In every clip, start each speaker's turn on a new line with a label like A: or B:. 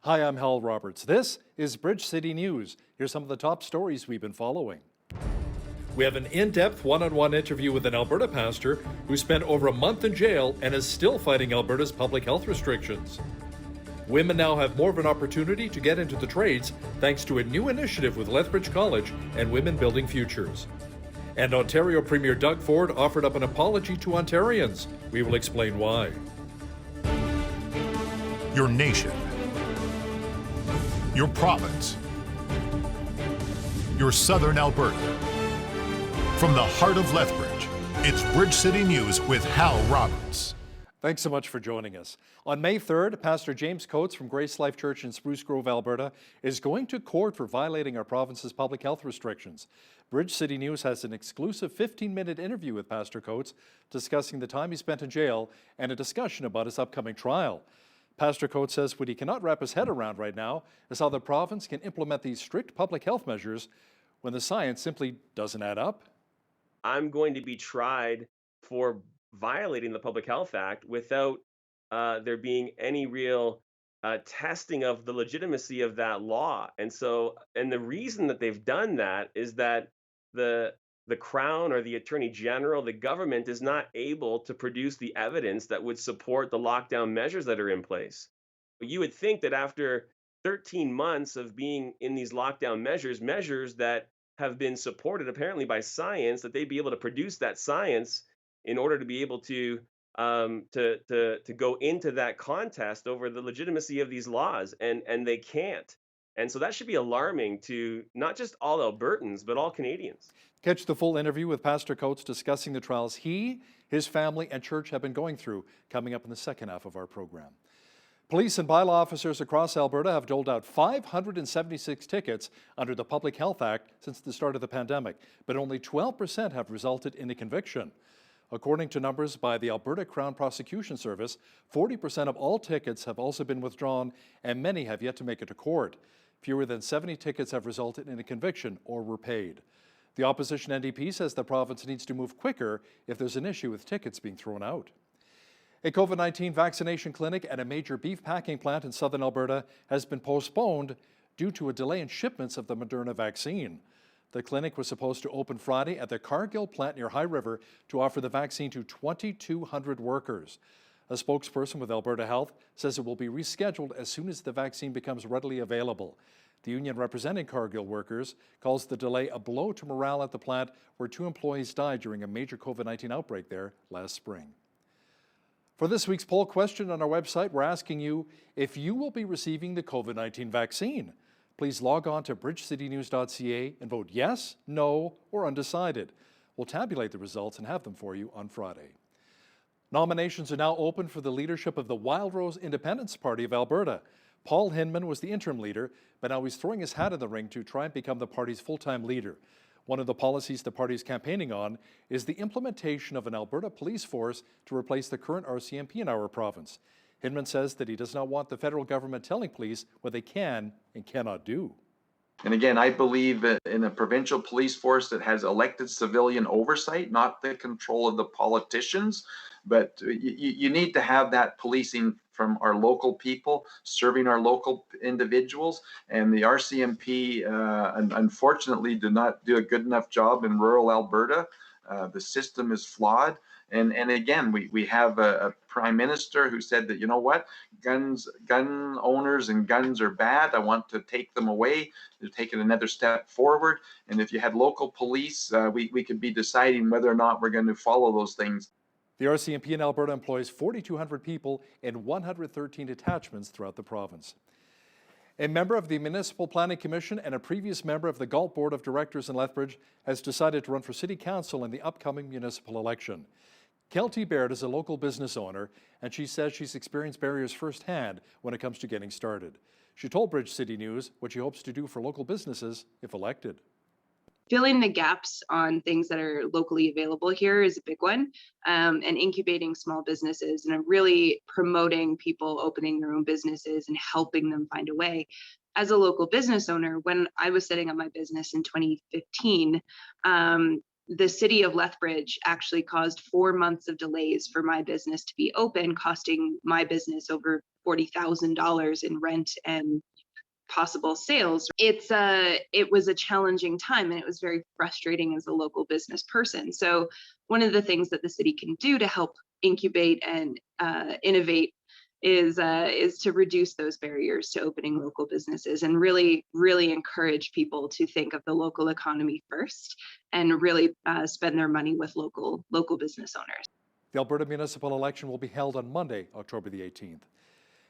A: Hi, I'm Hal Roberts. This is Bridge City News. Here's some of the top stories we've been following. We have an in-depth one-on-one interview with an Alberta pastor who spent over a month in jail and is still fighting Alberta's public health restrictions. Women now have more of an opportunity to get into the trades thanks to a new initiative with Lethbridge College and Women Building Futures. And Ontario Premier Doug Ford offered up an apology to Ontarians. We will explain why.
B: Your nation, your province, your southern Alberta. From the heart of Lethbridge, it's Bridge City News with Hal Roberts.
A: Thanks so much for joining us. On May 3rd, Pastor James Coates from Grace Life Church in Spruce Grove, Alberta, is going to court for violating our province's public health restrictions. Bridge City News has an exclusive 15-minute interview with Pastor Coates discussing the time he spent in jail and a discussion about his upcoming trial. Pastor Coates says what he cannot wrap his head around right now is how the province can implement these strict public health measures when the science simply doesn't add up.
C: I'm going to be tried for violating the Public Health Act without there being any real testing of the legitimacy of that law. And the reason that they've done that is that the Crown or the Attorney General, the government, is not able to produce the evidence that would support the lockdown measures that are in place. You would think that after 13 months of being in these lockdown measures that have been supported apparently by science, that they'd be able to produce that science in order to be able to go into that contest over the legitimacy of these laws, and they can't. And so that should be alarming to not just all Albertans, but all Canadians.
A: Catch the full interview with Pastor Coates discussing the trials he, his family, and church have been going through coming up in the second half of our program. Police and bylaw officers across Alberta have doled out 576 tickets under the Public Health Act since the start of the pandemic, but only 12% have resulted in a conviction. According to numbers by the Alberta Crown Prosecution Service, 40% of all tickets have also been withdrawn, and many have yet to make it to court. Fewer than 70 tickets have resulted in a conviction or were paid. The opposition NDP says the province needs to move quicker if there's an issue with tickets being thrown out. A COVID-19 vaccination clinic at a major beef packing plant in southern Alberta has been postponed due to a delay in shipments of the Moderna vaccine. The clinic was supposed to open Friday at the Cargill plant near High River to offer the vaccine to 2,200 workers. A spokesperson with Alberta Health says it will be rescheduled as soon as the vaccine becomes readily available. The union representing Cargill workers calls the delay a blow to morale at the plant, where 2 employees died during a major COVID-19 outbreak there last spring. For this week's poll question on our website, we're asking you if you will be receiving the COVID-19 vaccine. Please log on to bridgecitynews.ca and vote yes, no, or undecided. We'll tabulate the results and have them for you on Friday. Nominations are now open for the leadership of the Wildrose Independence Party of Alberta. Paul Hinman was the interim leader, but now he's throwing his hat in the ring to try and become the party's full-time leader. One of the policies the party is campaigning on is the implementation of an Alberta police force to replace the current RCMP in our province. Hinman says that he does not want the federal government telling police what they can and cannot do.
D: And again, I believe in a provincial police force that has elected civilian oversight, not the control of the politicians. But you need to have that policing from our local people, serving our local individuals. And the RCMP, unfortunately, do not do a good enough job in rural Alberta. The system is flawed. And again, we have a prime minister who said that, you know what, gun owners and guns are bad. I want to take them away. They're taking another step forward. And if you had local police, we could be deciding whether or not we're going to follow those things.
A: The RCMP in Alberta employs 4,200 people in 113 detachments throughout the province. A member of the Municipal Planning Commission and a previous member of the Galt Board of Directors in Lethbridge has decided to run for City Council in the upcoming municipal election. Kelty Baird is a local business owner, and she says she's experienced barriers firsthand when it comes to getting started. She told Bridge City News what she hopes to do for local businesses if elected.
E: Filling the gaps on things that are locally available here is a big one, and incubating small businesses and really promoting people opening their own businesses and helping them find a way. As a local business owner, when I was setting up my business in 2015, the city of Lethbridge actually caused 4 months of delays for my business to be open, costing my business over $40,000 in rent and possible sales. It was a challenging time, and it was very frustrating as a local business person. So one of the things that the city can do to help incubate and innovate is to reduce those barriers to opening local businesses, and really encourage people to think of the local economy first, and really spend their money with local business owners.
A: The Alberta municipal election will be held on Monday, October the 18th.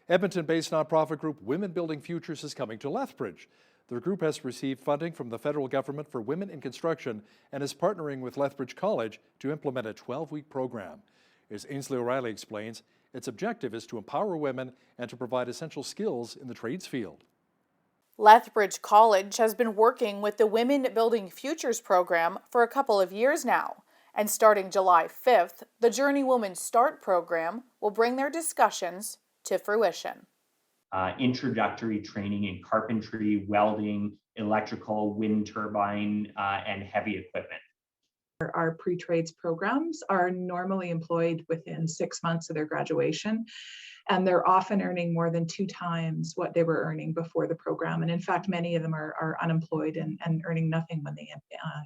A: Edmonton-based nonprofit group Women Building Futures is coming to Lethbridge. The group has received funding from the federal government for women in construction and is partnering with Lethbridge College to implement a 12-week program. As Ainsley O'Reilly explains, its objective is to empower women and to provide essential skills in the trades field.
F: Lethbridge College has been working with the Women Building Futures program for a couple of years now. And starting July 5th, the Journey Woman Start program will bring their discussions to fruition.
G: Introductory training in carpentry, welding, electrical, wind turbine, and heavy equipment.
H: Our pre-trades programs are normally employed within 6 months of their graduation, and they're often earning more than 2 times what they were earning before the program. And in fact, many of them are unemployed and earning nothing when they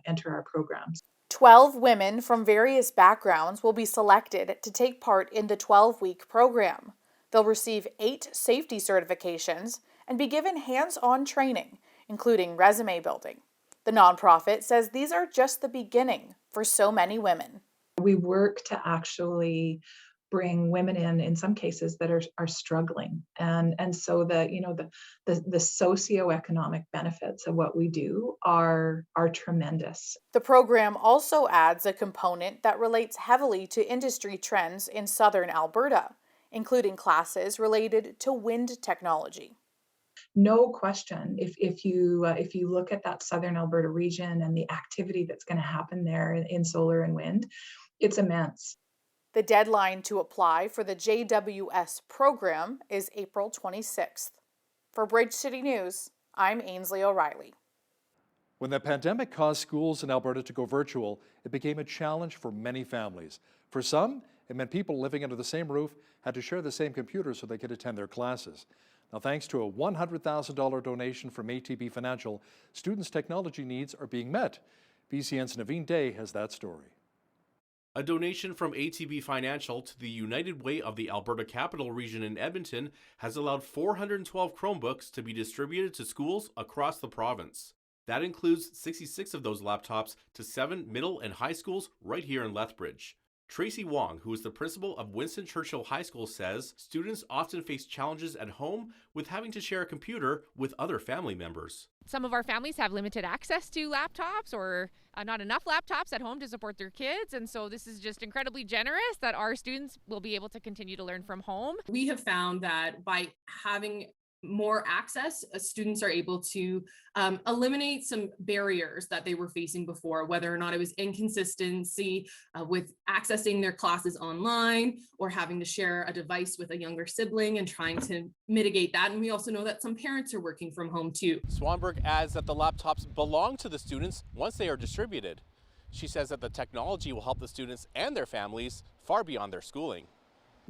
H: enter our programs.
F: 12 women from various backgrounds will be selected to take part in the 12-week program. They'll receive 8 safety certifications and be given hands-on training, including resume building. The nonprofit says these are just the beginning for so many women.
H: We work to actually bring women in some cases that are struggling, and so that the socioeconomic benefits of what we do are tremendous.
F: The program also adds a component that relates heavily to industry trends in southern Alberta, including classes related to wind technology.
H: No question, if you look at that southern Alberta region and the activity that's going to happen there in solar and wind, it's immense.
F: The deadline to apply for the JWS program is April 26th. For Bridge City News, I'm Ainsley O'Reilly.
A: When the pandemic caused schools in Alberta to go virtual, it became a challenge for many families. For some, it meant people living under the same roof had to share the same computer so they could attend their classes. Now, thanks to a $100,000 donation from ATB Financial, students' technology needs are being met. BCN's Naveen Day has that story.
I: A donation from ATB Financial to the United Way of the Alberta Capital Region in Edmonton has allowed 412 Chromebooks to be distributed to schools across the province. That includes 66 of those laptops to 7 middle and high schools right here in Lethbridge. Tracy Wong, who is the principal of Winston Churchill High School, says students often face challenges at home with having to share a computer with other family members.
J: Some of our families have limited access to laptops or not enough laptops at home to support their kids. And so this is just incredibly generous that our students will be able to continue to learn from home.
K: We have found that by having more access, students are able to eliminate some barriers that they were facing before, whether or not it was inconsistency with accessing their classes online or having to share a device with a younger sibling and trying to mitigate that. And we also know that some parents are working from home too.
I: Swanberg adds that the laptops belong to the students once they are distributed. She says that the technology will help the students and their families far beyond their schooling.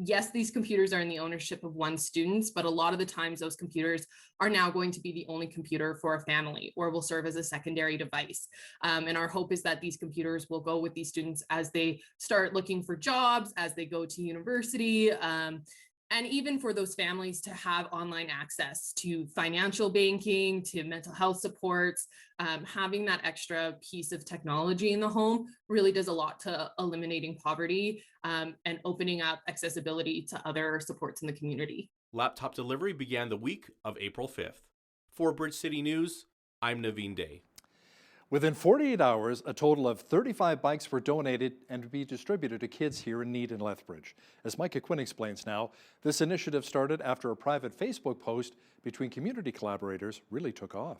K: Yes, these computers are in the ownership of one student, but a lot of the times those computers are now going to be the only computer for a family or will serve as a secondary device. And our hope is that these computers will go with these students as they start looking for jobs, as they go to university, and even for those families to have online access to financial banking, to mental health supports. Having that extra piece of technology in the home really does a lot to eliminating poverty and opening up accessibility to other supports in the community.
I: Laptop delivery began the week of April 5th. For Bridge City News, I'm Naveen Day.
A: Within 48 hours, a total of 35 bikes were donated and to be distributed to kids here in need in Lethbridge. As Micah Quinn explains now, this initiative started after a private Facebook post between community collaborators really took off.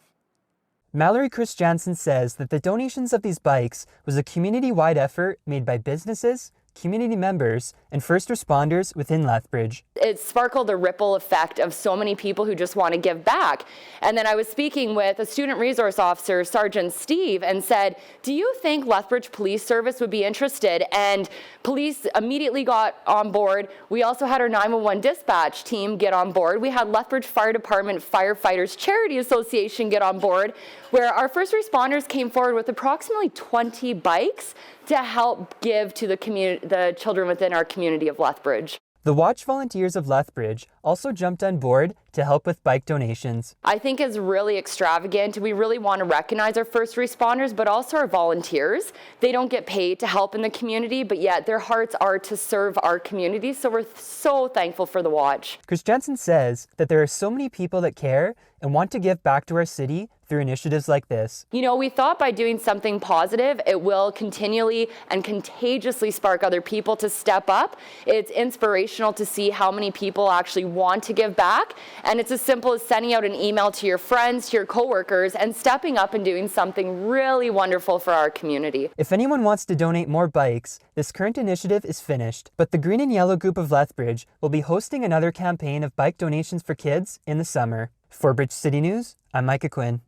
L: Mallory Chris-Jansen says that the donations of these bikes was a community-wide effort made by businesses, community members, and first responders within Lethbridge.
M: It sparkled a ripple effect of so many people who just want to give back. And then I was speaking with a student resource officer, Sergeant Steve, and said, do you think Lethbridge Police Service would be interested? And police immediately got on board. We also had our 911 dispatch team get on board. We had Lethbridge Fire Department Firefighters Charity Association get on board, where our first responders came forward with approximately 20 bikes to help give to the children within our community of Lethbridge.
L: The Watch Volunteers of Lethbridge also jumped on board to help with bike donations.
M: I think is really extravagant. We really want to recognize our first responders, but also our volunteers. They don't get paid to help in the community, but yet their hearts are to serve our community. So we're so thankful for the Watch.
L: Chris Jensen says that there are so many people that care and want to give back to our city through initiatives like this.
M: You know, we thought by doing something positive, it will continually and contagiously spark other people to step up. It's inspirational to see how many people actually want to give back. And it's as simple as sending out an email to your friends, to your coworkers, and stepping up and doing something really wonderful for our community.
L: If anyone wants to donate more bikes, this current initiative is finished. But the Green and Yellow Group of Lethbridge will be hosting another campaign of bike donations for kids in the summer. For Bridge City News, I'm Micah Quinn.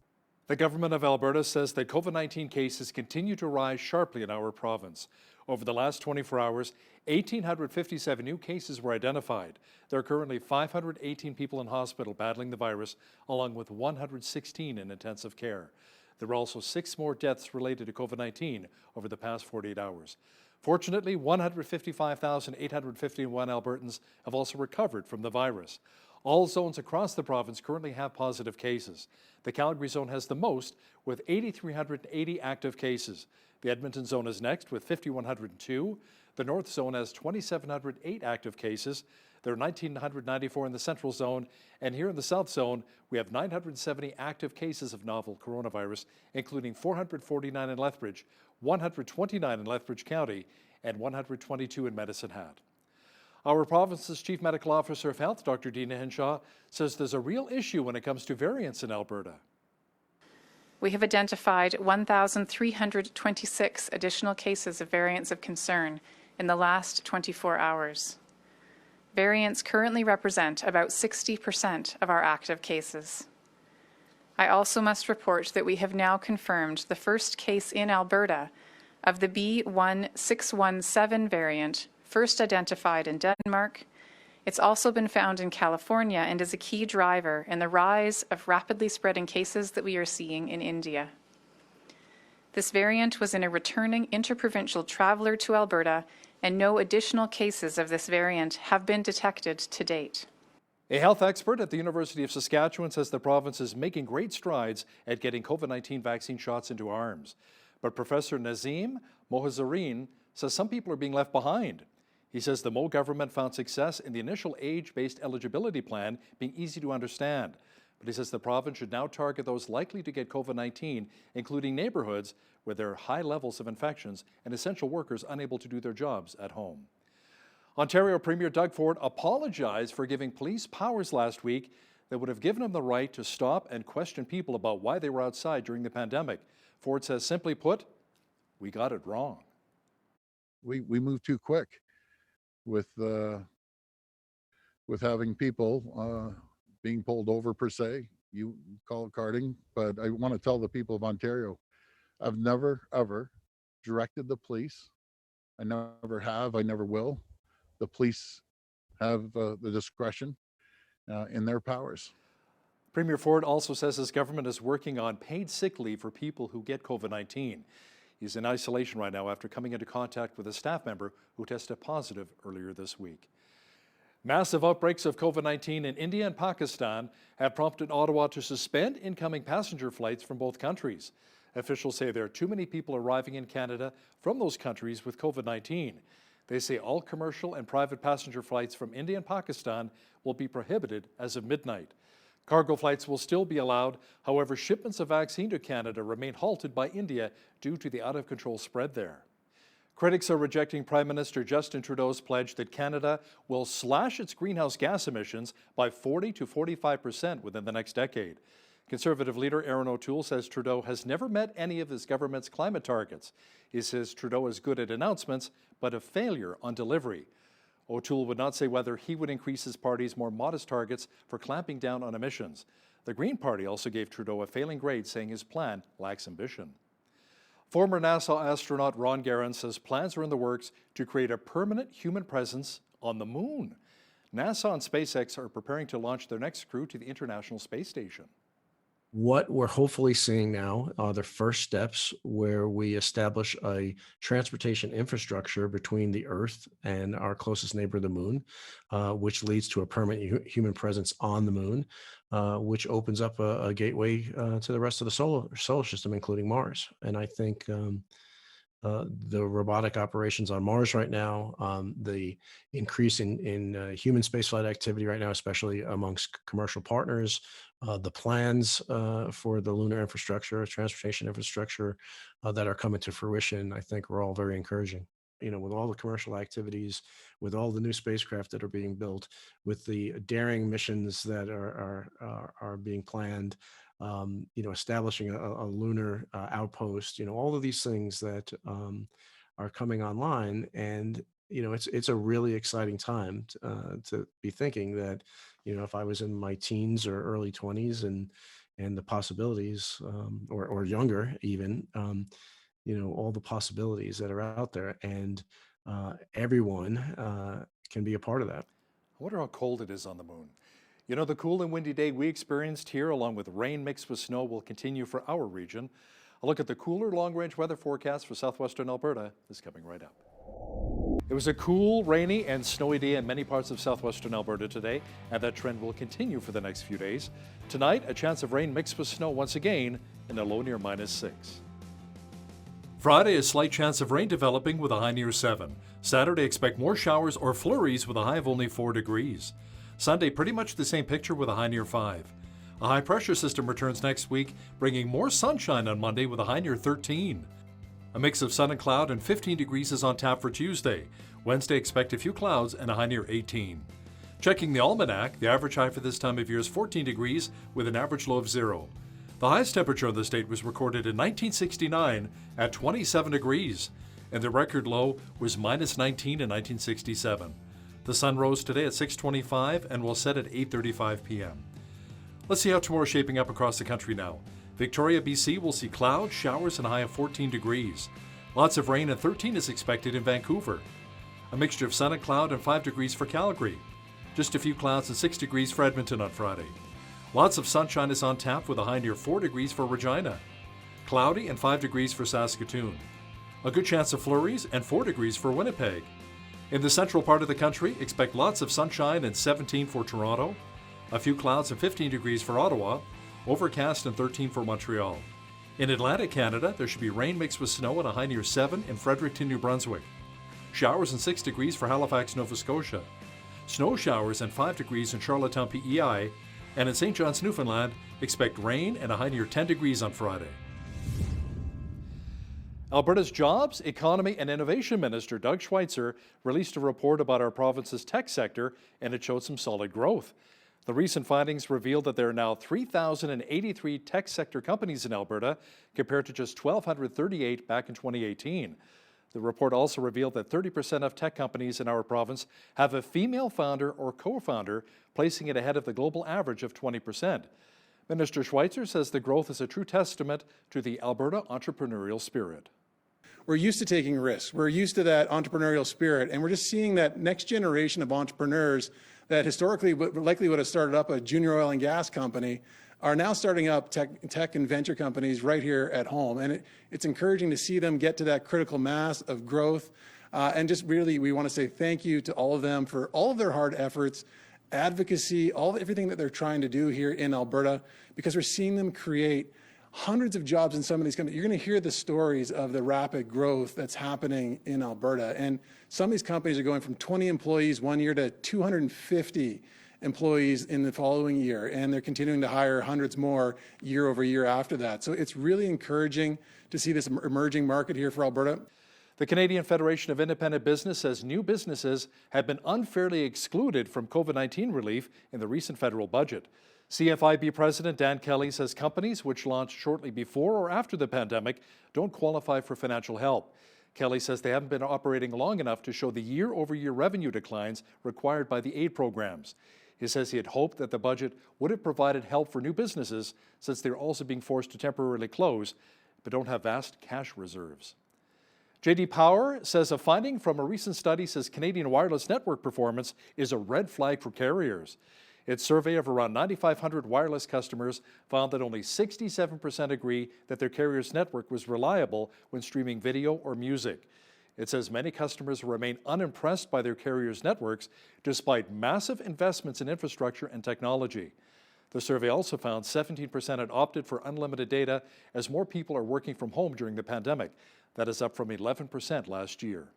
A: The government of Alberta says that COVID-19 cases continue to rise sharply in our province. Over the last 24 hours, 1,857 new cases were identified. There are currently 518 people in hospital battling the virus, along with 116 in intensive care. There were also 6 more deaths related to COVID-19 over the past 48 hours. Fortunately, 155,851 Albertans have also recovered from the virus. All zones across the province currently have positive cases. The Calgary zone has the most, with 8,380 active cases. The Edmonton zone is next with 5,102. The North zone has 2,708 active cases. There are 1,994 in the Central zone. And here in the South zone, we have 970 active cases of novel coronavirus, including 449 in Lethbridge, 129 in Lethbridge County, and 122 in Medicine Hat. Our province's Chief Medical Officer of Health, Dr. Dina Hinshaw, says there's a real issue when it comes to variants in Alberta.
N: We have identified 1,326 additional cases of variants of concern in the last 24 hours. Variants currently represent about 60% of our active cases. I also must report that we have now confirmed the first case in Alberta of the B.1.617 variant, first identified in Denmark. It's also been found in California and is a key driver in the rise of rapidly spreading cases that we are seeing in India. This variant was in a returning interprovincial traveler to Alberta, and no additional cases of this variant have been detected to date.
A: A health expert at the University of Saskatchewan says the province is making great strides at getting COVID-19 vaccine shots into arms. But Professor Nazim Mohazareen says some people are being left behind. He says the Mo government found success in the initial age-based eligibility plan being easy to understand. But he says the province should now target those likely to get COVID-19, including neighborhoods where there are high levels of infections and essential workers unable to do their jobs at home. Ontario Premier Doug Ford apologized for giving police powers last week that would have given him the right to stop and question people about why they were outside during the pandemic. Ford says, simply put, we got it wrong.
O: We moved too quick with having people being pulled over per se. You call it carding, but I want to tell the people of Ontario, I've never ever directed the police. I never have. I never will. The police have the discretion in their powers.
A: Premier Ford also says his government is working on paid sick leave for people who get COVID-19. He's in isolation right now after coming into contact with a staff member who tested positive earlier this week. Massive outbreaks of COVID-19 in India and Pakistan have prompted Ottawa to suspend incoming passenger flights from both countries. Officials say there are too many people arriving in Canada from those countries with COVID-19. They say all commercial and private passenger flights from India and Pakistan will be prohibited as of midnight. Cargo flights will still be allowed. However, shipments of vaccine to Canada remain halted by India due to the out-of-control spread there. Critics are rejecting Prime Minister Justin Trudeau's pledge that Canada will slash its greenhouse gas emissions by 40 to 45% within the next decade. Conservative leader Aaron O'Toole says Trudeau has never met any of his government's climate targets. He says Trudeau is good at announcements, but a failure on delivery. O'Toole would not say whether he would increase his party's more modest targets for clamping down on emissions. The Green Party also gave Trudeau a failing grade, saying his plan lacks ambition. Former NASA astronaut Ron Guerin says plans are in the works to create a permanent human presence on the moon. NASA and SpaceX are preparing to launch their next crew to the International Space Station.
P: What we're hopefully seeing now are the first steps where we establish a transportation infrastructure between the Earth and our closest neighbor, the moon, which leads to a permanent human presence on the moon, which opens up a gateway to the rest of the solar system, including Mars. And I think the robotic operations on Mars right now, the increase in human spaceflight activity right now, especially amongst commercial partners, the plans for the lunar infrastructure, transportation infrastructure that are coming to fruition, I think are all very encouraging. You know, with all the commercial activities, with all the new spacecraft that are being built, with the daring missions that are being planned, you know, establishing a lunar outpost, you know, all of these things that are coming online. And, you know, it's a really exciting time to be thinking that, you know, if I was in my teens or early 20s and the possibilities, or younger even, you know, all the possibilities that are out there, and everyone can be a part of that.
A: I wonder how cold it is on the moon. You know, the cool and windy day we experienced here, along with rain mixed with snow, will continue for our region. A look at the cooler long-range weather forecast for southwestern Alberta is coming right up. It was a cool, rainy, and snowy day in many parts of southwestern Alberta today, and that trend will continue for the next few days. Tonight, a chance of rain mixed with snow once again in a low near -6. Friday, a slight chance of rain developing with a high near 7. Saturday, expect more showers or flurries with a high of only 4 degrees. Sunday, pretty much the same picture with a high near 5. A high pressure system returns next week, bringing more sunshine on Monday with a high near 13. A mix of sun and cloud and 15 degrees is on tap for Tuesday. Wednesday, expect a few clouds and a high near 18. Checking the almanac, the average high for this time of year is 14 degrees with an average low of 0. The highest temperature in the state was recorded in 1969 at 27 degrees, and the record low was -19 in 1967. The sun rose today at 6:25 and will set at 8:35 p.m. Let's see how tomorrow's shaping up across the country now. Victoria, BC will see clouds, showers, and a high of 14 degrees. Lots of rain and 13 is expected in Vancouver. A mixture of sun and cloud and 5 degrees for Calgary. Just a few clouds and 6 degrees for Edmonton on Friday. Lots of sunshine is on tap with a high near 4 degrees for Regina. Cloudy and 5 degrees for Saskatoon. A good chance of flurries and 4 degrees for Winnipeg. In the central part of the country, expect lots of sunshine and 17 for Toronto. A few clouds and 15 degrees for Ottawa. Overcast and 13 for Montreal. In Atlantic Canada, there should be rain mixed with snow and a high near 7 in Fredericton, New Brunswick. Showers and 6 degrees for Halifax, Nova Scotia. Snow showers and 5 degrees in Charlottetown, PEI. And in St. John's, Newfoundland, expect rain and a high near 10 degrees on Friday. Alberta's Jobs, Economy and Innovation Minister Doug Schweitzer released a report about our province's tech sector, and it showed some solid growth. The recent findings revealed that there are now 3,083 tech sector companies in Alberta, compared to just 1,238 back in 2018. The report also revealed that 30% of tech companies in our province have a female founder or co-founder, placing it ahead of the global average of 20%. Minister Schweitzer says the growth is a true testament to the Alberta entrepreneurial spirit.
Q: We're used to taking risks. We're used to that entrepreneurial spirit, and we're just seeing that next generation of entrepreneurs that historically likely would have started up a junior oil and gas company are now starting up tech and venture companies right here at home. And it's encouraging to see them get to that critical mass of growth. And just really, we want to say thank you to all of them for all of their hard efforts, advocacy, everything that they're trying to do here in Alberta, because we're seeing them create hundreds of jobs in some of these companies. You're going to hear the stories of the rapid growth that's happening in Alberta. And some of these companies are going from 20 employees one year to 250 employees in the following year. And they're continuing to hire hundreds more year over year after that. So it's really encouraging to see this emerging market here for Alberta.
A: The Canadian Federation of Independent Business says new businesses have been unfairly excluded from COVID-19 relief in the recent federal budget. CFIB President Dan Kelly says companies which launched shortly before or after the pandemic don't qualify for financial help. Kelly says they haven't been operating long enough to show the year-over-year revenue declines required by the aid programs. He says he had hoped that the budget would have provided help for new businesses since they're also being forced to temporarily close, but don't have vast cash reserves. J.D. Power says a finding from a recent study says Canadian wireless network performance is a red flag for carriers. Its survey of around 9,500 wireless customers found that only 67% agree that their carrier's network was reliable when streaming video or music. It says many customers remain unimpressed by their carrier's networks despite massive investments in infrastructure and technology. The survey also found 17% had opted for unlimited data as more people are working from home during the pandemic. That is up from 11% last year.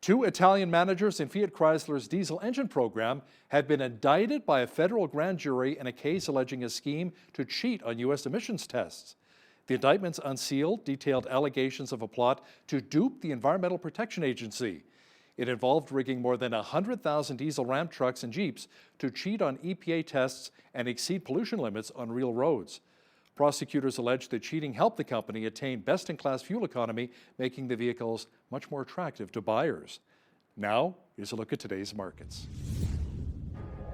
A: 2 Italian managers in Fiat Chrysler's diesel engine program had been indicted by a federal grand jury in a case alleging a scheme to cheat on U.S. emissions tests. The indictments unsealed detailed allegations of a plot to dupe the Environmental Protection Agency. It involved rigging more than 100,000 diesel Ram trucks and Jeeps to cheat on EPA tests and exceed pollution limits on real roads. Prosecutors alleged that cheating helped the company attain best-in-class fuel economy, making the vehicles much more attractive to buyers. Now, here's a look at today's markets.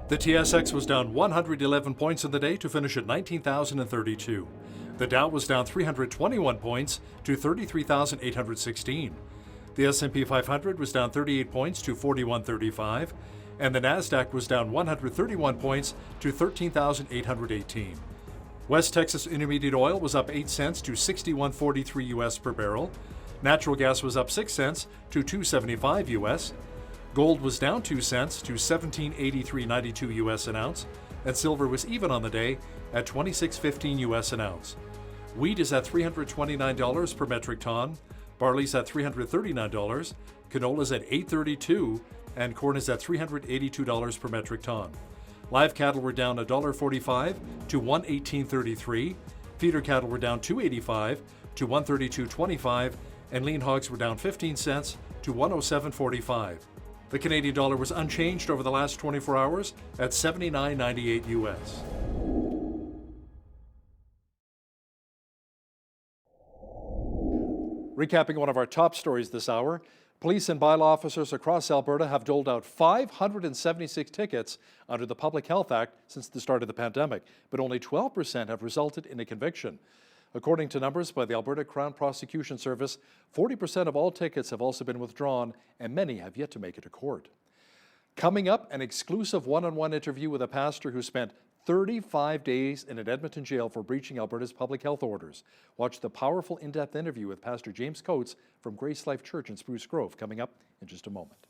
A: The TSX was down 111 points in the day to finish at 19,032. The Dow was down 321 points to 33,816. The S&P 500 was down 38 points to 4135, and the Nasdaq was down 131 points to 13,818. West Texas Intermediate Oil was up 8 cents to 61.43 US per barrel. Natural gas was up 6 cents to 2.75 US. Gold was down 2 cents to 17.8392 US an ounce, and silver was even on the day at 26.15 US an ounce. Wheat is at $329 per metric ton, barley's at $339, canola's at $832, and corn is at $382 per metric ton. Live cattle were down $1.45 to $118.33, feeder cattle were down $2.85 to $132.25, and lean hogs were down 15 cents to $107.45. The Canadian dollar was unchanged over the last 24 hours at 79.98 US. Recapping one of our top stories this hour, police and bylaw officers across Alberta have doled out 576 tickets under the Public Health Act since the start of the pandemic, but only 12% have resulted in a conviction. According to numbers by the Alberta Crown Prosecution Service, 40% of all tickets have also been withdrawn, and many have yet to make it to court. Coming up, an exclusive one-on-one interview with a pastor who spent 35 days in an Edmonton jail for breaching Alberta's public health orders. Watch the powerful in-depth interview with Pastor James Coates from Grace Life Church in Spruce Grove coming up in just a moment.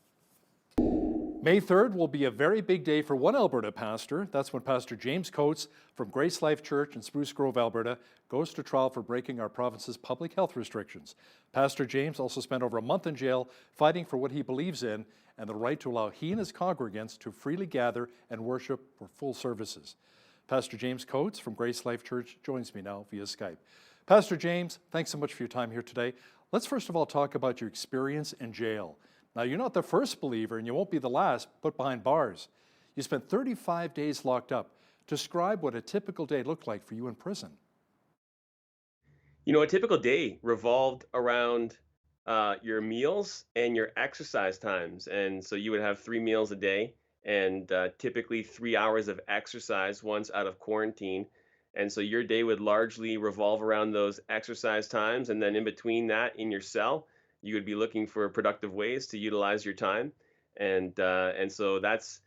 A: May 3rd will be a very big day for one Alberta pastor. That's when Pastor James Coates from Grace Life Church in Spruce Grove, Alberta, goes to trial for breaking our province's public health restrictions. Pastor James also spent over a month in jail fighting for what he believes in and the right to allow he and his congregants to freely gather and worship for full services. Pastor James Coates from Grace Life Church joins me now via Skype. Pastor James, thanks so much for your time here today. Let's first of all talk about your experience in jail. Now, you're not the first believer, and you won't be the last put behind bars. You spent 35 days locked up. Describe what a typical day looked like for you in prison.
C: You know, a typical day revolved around your meals and your exercise times. And so you would have 3 meals a day and typically 3 hours of exercise once out of quarantine. And so your day would largely revolve around those exercise times. And then in between that, in your cell, you would be looking for productive ways to utilize your time. And so that's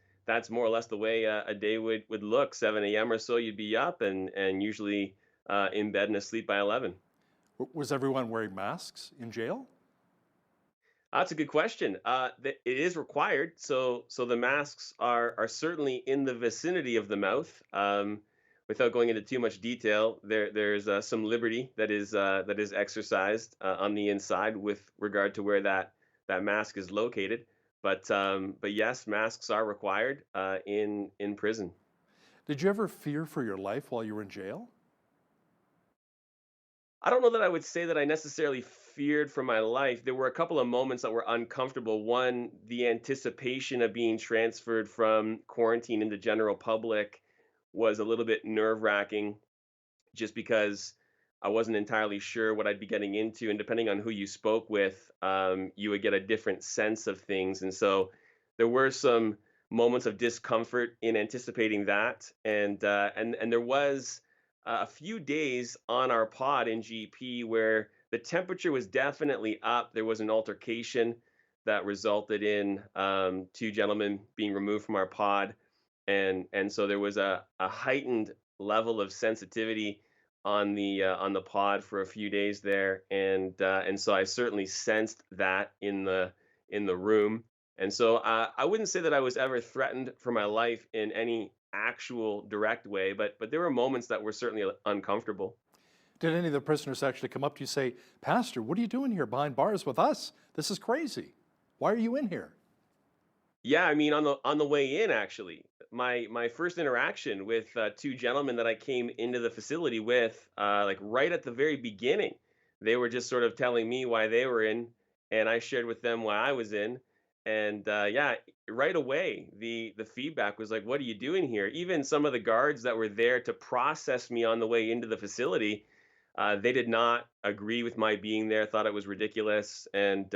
C: more or less the way a day would look. 7 a.m. or so, you'd be up and usually in bed and asleep by 11.
A: Was everyone wearing masks in jail?
C: That's a good question. It is required. So the masks are certainly in the vicinity of the mouth. Without going into too much detail, there's some liberty that is exercised on the inside with regard to where that mask is located. But yes, masks are required in prison.
A: Did you ever fear for your life while you were in jail?
C: I don't know that I would say that I necessarily feared for my life. There were a couple of moments that were uncomfortable. One, the anticipation of being transferred from quarantine into general public was a little bit nerve-wracking, just because I wasn't entirely sure what I'd be getting into, and depending on who you spoke with, you would get a different sense of things. And so there were some moments of discomfort in anticipating that, and there was a few days on our pod in GP where the temperature was definitely up. There was an altercation that resulted in two gentlemen being removed from our pod, and so there was a heightened level of sensitivity on the pod for a few days there, and so I certainly sensed that in the room. And so I wouldn't say that I was ever threatened for my life in any actual direct way, but there were moments that were certainly uncomfortable.
A: Did any of the prisoners actually come up to you and say, Pastor, what are you doing here behind bars with us? This is crazy. Why are you in here?
C: Yeah, I mean, on the way in, actually, my first interaction with two gentlemen that I came into the facility with, like right at the very beginning, they were just sort of telling me why they were in, and I shared with them why I was in, and yeah, right away the feedback was like, "What are you doing here?" Even some of the guards that were there to process me on the way into the facility, they did not agree with my being there, thought it was ridiculous, and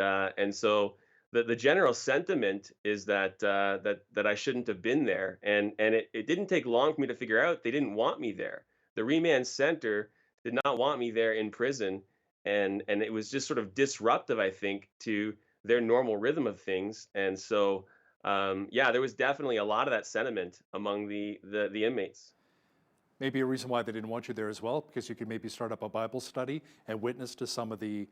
C: so the general sentiment is that that I shouldn't have been there, and it didn't take long for me to figure out they didn't want me there. The remand center did not want me there in prison, and it was just sort of disruptive, I think, to their normal rhythm of things. And so, yeah, there was definitely a lot of that sentiment among the inmates.
A: Maybe a reason why they didn't want you there as well, because you could maybe start up a Bible study and witness to some of the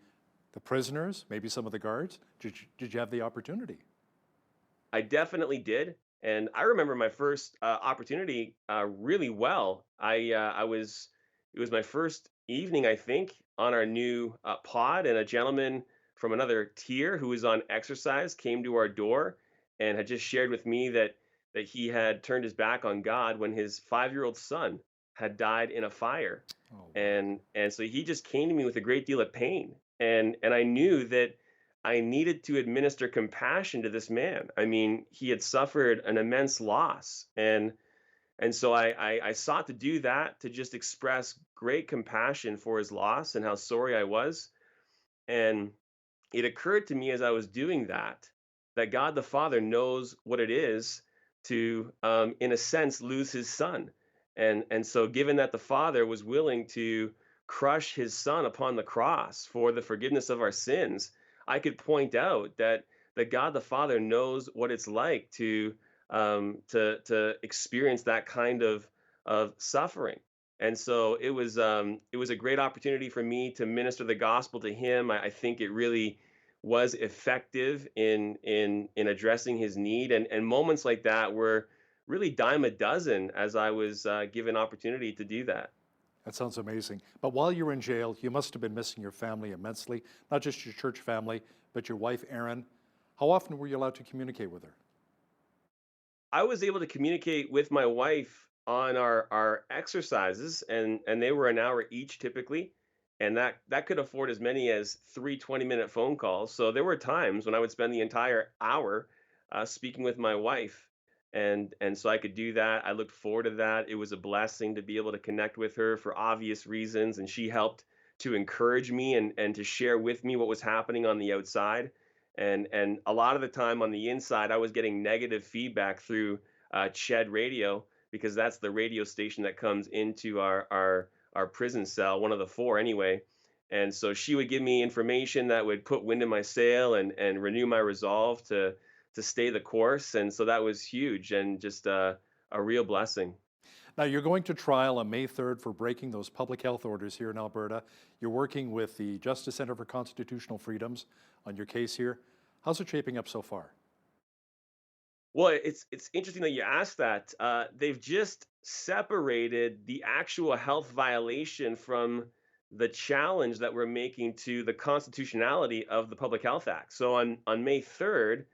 A: prisoners, maybe some of the guards. Did you have the opportunity?
C: I definitely did, and I remember my first opportunity really well. I was it was my first evening, I think, on our new pod, and a gentleman from another tier who was on exercise came to our door and had just shared with me that he had turned his back on God when his 5-year-old son had died in a fire.
A: Oh, wow.
C: And so he just came to me with a great deal of pain, and I knew that I needed to administer compassion to this man. I mean, he had suffered an immense loss, and so I sought to do that, to just express great compassion for his loss and how sorry I was. And it occurred to me as I was doing that that God the Father knows what it is to, in a sense, lose his son. And so, given that the Father was willing to crush his son upon the cross for the forgiveness of our sins, I could point out that God the Father knows what it's like to experience that kind of suffering. And so it was a great opportunity for me to minister the gospel to him. I think it really was effective in addressing his need, and moments like that were really dime a dozen as I was given opportunity to do that.
A: That sounds amazing. But while you were in jail, you must have been missing your family immensely, not just your church family, but your wife, Erin. How often were you allowed to communicate with her?
C: I was able to communicate with my wife on our exercises, and they were an hour each typically, and that could afford as many as 3 20-minute phone calls. So there were times when I would spend the entire hour speaking with my wife, and so I could do that. I looked forward to that. It was a blessing to be able to connect with her for obvious reasons, and she helped to encourage me and to share with me what was happening on the outside. And a lot of the time on the inside, I was getting negative feedback through Ched Radio, because that's the radio station that comes into our prison cell, one of the four anyway. And so she would give me information that would put wind in my sail and renew my resolve to stay the course. And so that was huge and just a real blessing.
A: Now, you're going to trial on May 3rd for breaking those public health orders here in Alberta. You're working with the Justice Centre for Constitutional Freedoms on your case here. How's it shaping up so far?
C: Well, it's interesting that you asked that. They've just separated the actual health violation from the challenge that we're making to the constitutionality of the Public Health Act. So on May 3rd,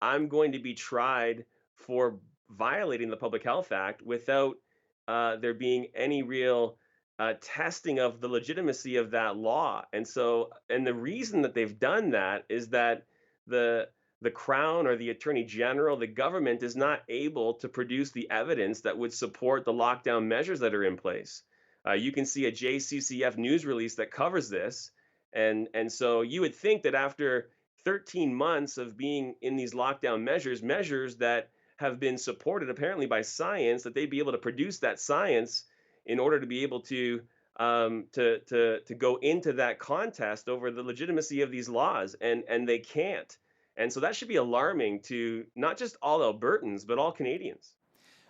C: I'm going to be tried for violating the Public Health Act without there being any real testing of the legitimacy of that law. And so, and the reason that they've done that is that the the Crown or the Attorney General, the government is not able to produce the evidence that would support the lockdown measures that are in place. You can see a JCCF news release that covers this. And so you would think that after 13 months of being in these lockdown measures that have been supported apparently by science, that they'd be able to produce that science in order to be able to to go into that contest over the legitimacy of these laws, and they can't. And so that should be alarming to not just all Albertans, but all Canadians.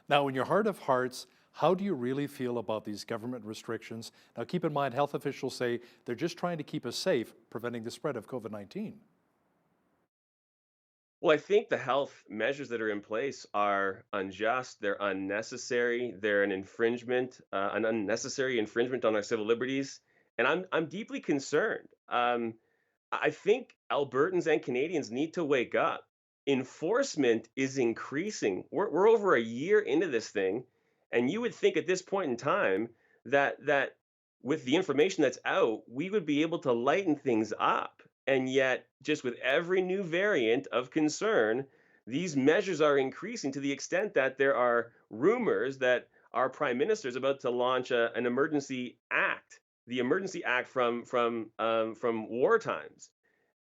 A: Now, in your heart of hearts, how do you really feel about these government restrictions? Now, keep in mind, health officials say they're just trying to keep us safe, preventing the spread of COVID-19.
C: Well, I think the health measures that are in place are unjust, they're unnecessary, they're an unnecessary infringement on our civil liberties, and I'm deeply concerned. I think Albertans and Canadians need to wake up. Enforcement is increasing. We're over a year into this thing, and you would think at this point in time that with the information that's out, we would be able to lighten things up. And yet, just with every new variant of concern, these measures are increasing to the extent that there are rumors that our prime minister is about to launch an emergency act, the emergency act from war times.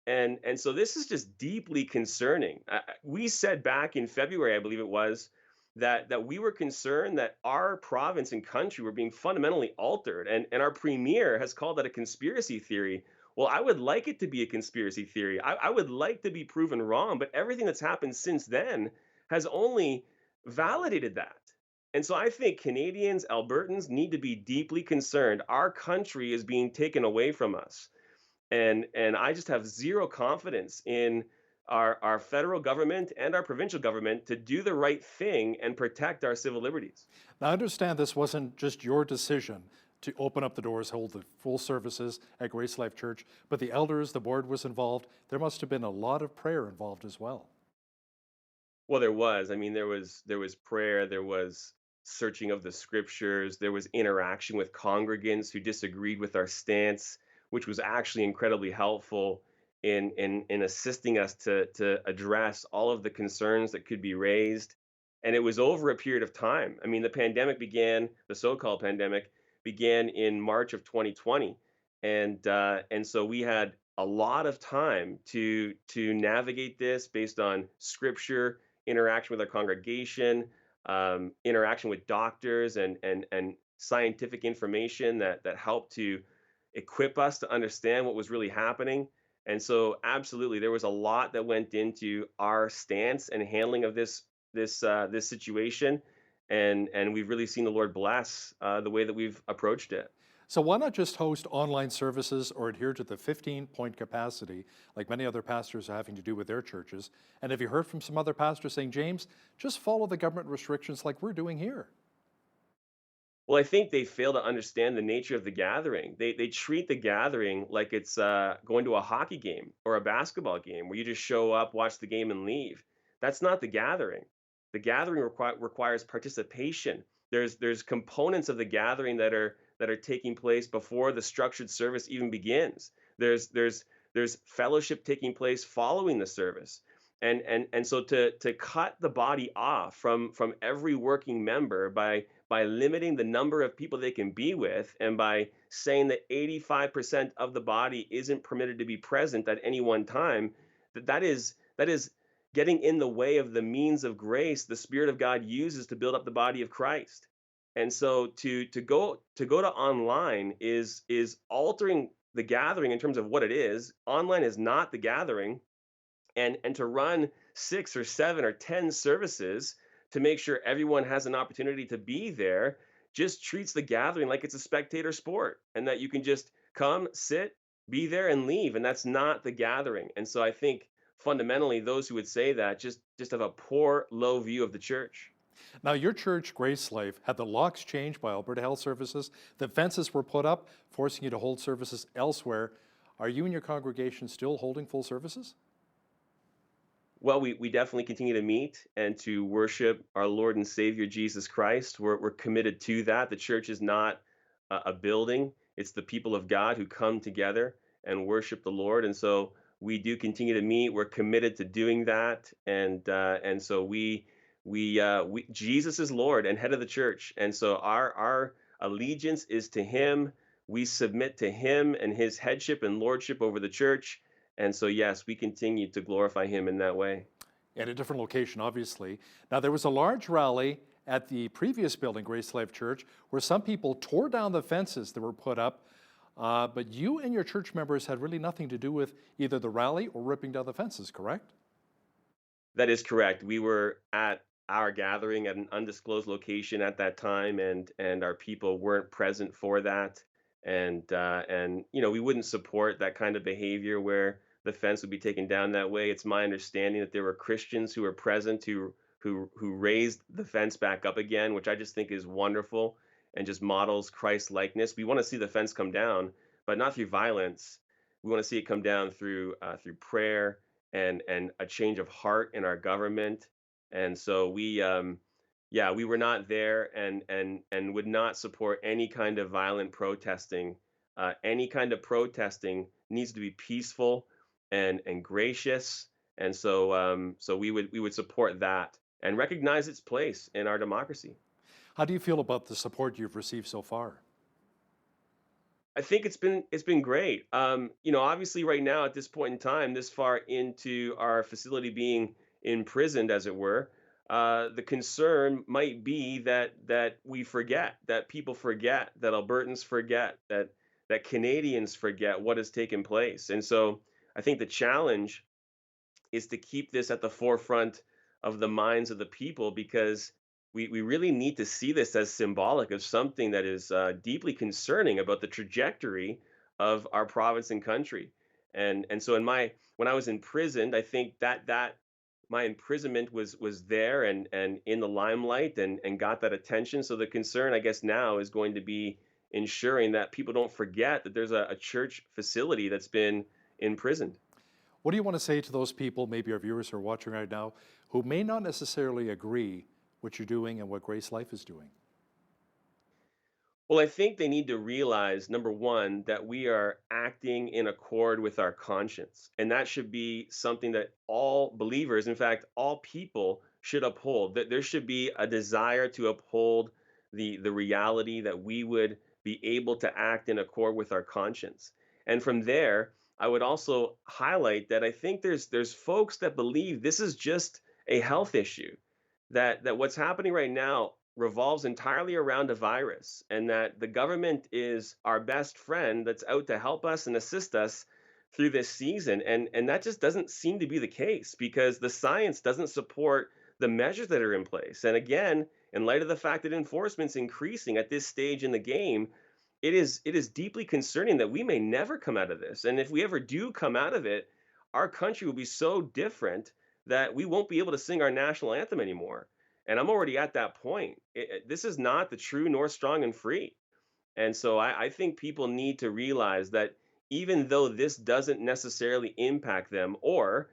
C: And so this is just deeply concerning. We said back in February, I believe it was, that we were concerned that our province and country were being fundamentally altered, and our premier has called that a conspiracy theory. Well, I would like it to be a conspiracy theory. I would like to be proven wrong, but everything that's happened since then has only validated that. And so I think Canadians, Albertans need to be deeply concerned. Our country is being taken away from us. And I just have zero confidence in our federal government and our provincial government to do the right thing and protect our civil liberties.
A: Now, I understand this wasn't just your decision to open up the doors, hold the full services at Grace Life Church, but the elders, the board was involved. There must have been a lot of prayer involved as well.
C: Well, there was. I mean, there was prayer, there was searching of the scriptures, there was interaction with congregants who disagreed with our stance, which was actually incredibly helpful in assisting us to address all of the concerns that could be raised. And it was over a period of time. I mean, the so-called pandemic began in March of 2020, and so we had a lot of time to navigate this based on scripture, interaction with our congregation, interaction with doctors, and scientific information that helped to equip us to understand what was really happening. And so, absolutely, there was a lot that went into our stance and handling of this situation, and we've really seen the Lord bless the way that we've approached it.
A: So why not just host online services or adhere to the 15-point capacity like many other pastors are having to do with their churches? And have you heard from some other pastors saying, James, just follow the government restrictions like we're doing here?
C: Well, I think they fail to understand the nature of the gathering. They treat the gathering like it's going to a hockey game or a basketball game where you just show up, watch the game, and leave. That's not the gathering. The gathering requires participation. There's components of the gathering that are taking place before the structured service even begins. There's fellowship taking place following the service. And so to cut the body off from every working member by limiting the number of people they can be with, and by saying that 85% of the body isn't permitted to be present at any one time, that is getting in the way of the means of grace the Spirit of God uses to build up the body of Christ. And so to go to online is altering the gathering in terms of what it is. Online is not the gathering. And to run 6 or 7 or 10 services to make sure everyone has an opportunity to be there just treats the gathering like it's a spectator sport, and that you can just come, sit, be there, and leave. And that's not the gathering. And so I think fundamentally those who would say that just have a poor, low view of the church.
A: Now, your church, Grace Life, had the locks changed by Alberta Health Services. The fences were put up, forcing you to hold services elsewhere. Are you and your congregation still holding full services?
C: Well, we definitely continue to meet and to worship our Lord and Savior Jesus Christ. We're committed to that. The church is not a building. It's the people of God who come together and worship the Lord. And so we do continue to meet. We're committed to doing that, and so we Jesus is Lord and head of the church, and so our allegiance is to Him. We submit to Him and His headship and lordship over the church, and so yes, we continue to glorify Him in that way.
A: At a different location, obviously. Now, there was a large rally at the previous building, Grace Life Church, where some people tore down the fences that were put up, but you and your church members had really nothing to do with either the rally or ripping down the fences, correct?
C: That is correct. We were at our gathering at an undisclosed location at that time, and our people weren't present for that, and we wouldn't support that kind of behavior where the fence would be taken down that way. It's my understanding that there were Christians who were present who raised the fence back up again, which I just think is wonderful and just models Christ likeness. We want to see the fence come down, but not through violence. We want to see it come down through prayer and a change of heart in our government. And so we were not there and would not support any kind of violent protesting. Any kind of protesting needs to be peaceful and gracious, and so we would support that and recognize its place in our democracy.
A: How do you feel about the support you've received so far?
C: I think it's been great. Obviously, right now at this point in time, this far into our facility being imprisoned, as it were, the concern might be that we forget, that people forget, that Albertans forget, that Canadians forget what has taken place, and so I think the challenge is to keep this at the forefront of the minds of the people, because we really need to see this as symbolic of something that is deeply concerning about the trajectory of our province and country. And so when I was imprisoned, I think that my imprisonment was there and in the limelight and got that attention. So the concern, I guess, now is going to be ensuring that people don't forget that there's a church facility that's been imprisoned.
A: What do you want to say to those people, maybe our viewers who are watching right now, who may not necessarily agree what you're doing and what Grace Life is doing?
C: Well, I think they need to realize, number one, that we are acting in accord with our conscience. And that should be something that all believers, in fact, all people should uphold. That there should be a desire to uphold the reality that we would be able to act in accord with our conscience. And from there, I would also highlight that I think there's folks that believe this is just a health issue, that what's happening right now revolves entirely around a virus, and that the government is our best friend that's out to help us and assist us through this season. And that just doesn't seem to be the case, because the science doesn't support the measures that are in place. And again, in light of the fact that enforcement's increasing at this stage in the game, it is deeply concerning that we may never come out of this. And if we ever do come out of it, our country will be so different that we won't be able to sing our national anthem anymore. And I'm already at that point. This is not the true north, strong, and free. And so I think people need to realize that even though this doesn't necessarily impact them, or